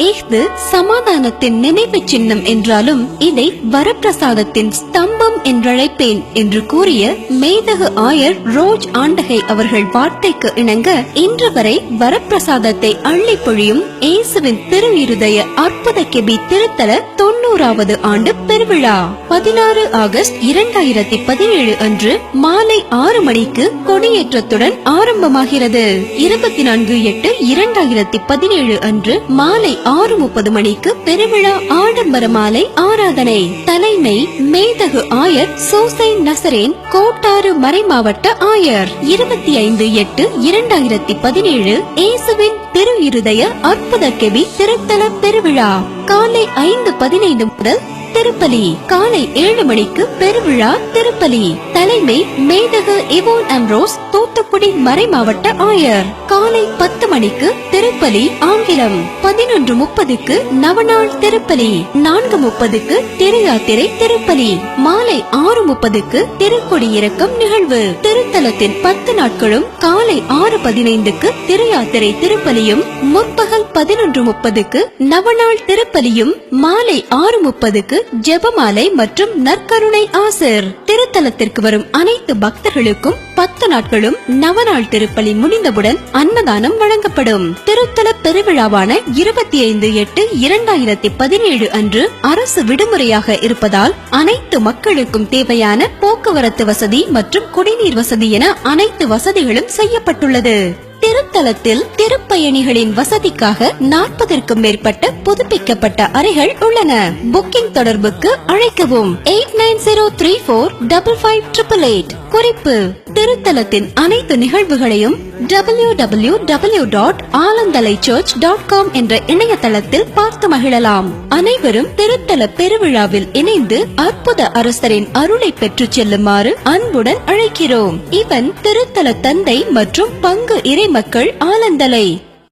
இஃது சமாதானத்தின் நினைவு சின்னம் என்றாலும் இதை வரப்பிரசாதத்தின் ஸ்தம்பம் என்றழைப்பேன் என்று கூறிய மேதகு ஆயர் ரோஜ் ஆண்டகை அவர்கள் வார்த்தைக்கு இணங்க இன்று வரை வரப்பிரசாதத்தை அள்ளி பொழியும் இயேசுவின் திரு இருதய அற்புத கெபி திருத்தல 90வது ஆண்டு பெருவிழா 16 ஆகஸ்ட் 2017 அன்று மாலை 6 மணிக்கு கொடியேற்றத்துடன் ஆரம்பமாகிறது. 24/8/2017 அன்று மாலை 6:30 மணிக்கு பெருவிழா ஆடம்பர மாலை ஆராதனை. தலைமை மேதகு ஆயர் சோசை நசரேன், கோட்டாறு மறைமாவட்ட ஆயர். 25/8/2017 இயேசுவின் திரு இருதய அற்புத கெபி திருத்தல பெருவிழா. காலை 5:15 முதல் திருப்பலி. காலை 7 மணிக்கு பெருவிழா திருப்பலி. தலைமை மேதகு இவோன் அம்ரோஸ், தூத்துக்குடி மறைமாவட்ட ஆயர். காலை 10 மணிக்கு திருப்பலி ஆங்கிலம். 11:30க்கு நவநாள் திருப்பலி. 4:30க்கு திரு யாத்திரை திருப்பலி. மாலை 6:30க்கு திருக்கொடி இறக்கம் நிகழ்வு. திருத்தலத்தின் 10 நாட்களும் காலை 6:15க்கு திரு யாத்திரை திருப்பலியும், முற்பகல் 11:30க்கு நவநாள் திருப்பலியும், மாலை 6:30க்கு ஜெபமாலை மற்றும் நற்கருணை ஆசிர். திருத்தலத்திற்கு வரும் அனைத்து பக்தர்களுக்கும் 10 நாட்களும் நவநாள் திருப்பலி முடிந்தவுடன் அன்னதானம் வழங்கப்படும். திருத்தல பெருவிழாவான 25/8/2017 அன்று அரசு விடுமுறையாக இருப்பதால் அனைத்து மக்களுக்கும் தேவையான போக்குவரத்து வசதி மற்றும் குடிநீர் வசதி என அனைத்து வசதிகளும் செய்யப்பட்டுள்ளது. திருத்தலத்தில் திருப்பயணிகளின் வசதிக்காக 40ற்கும் மேற்பட்ட புதுப்பிக்கப்பட்ட அறைகள் உள்ளன. புக்கிங் தொடர்புக்கு அழைக்கவும் 8903455888. குறிப்பு: திருத்தலத்தின் அனைத்து நிகழ்வுகளையும் www.alandalaichurch.com என்ற இணையதளத்தில் பார்த்து மகிழலாம். அனைவரும் திருத்தல பெருவிழாவில் இணைந்து அற்புத அரசரின் அருளை பெற்று செல்லுமாறு அன்புடன் அழைக்கிறோம். இவன் திருத்தல தந்தை மற்றும் பங்கு இறைமக்கள் ஆலந்தலை.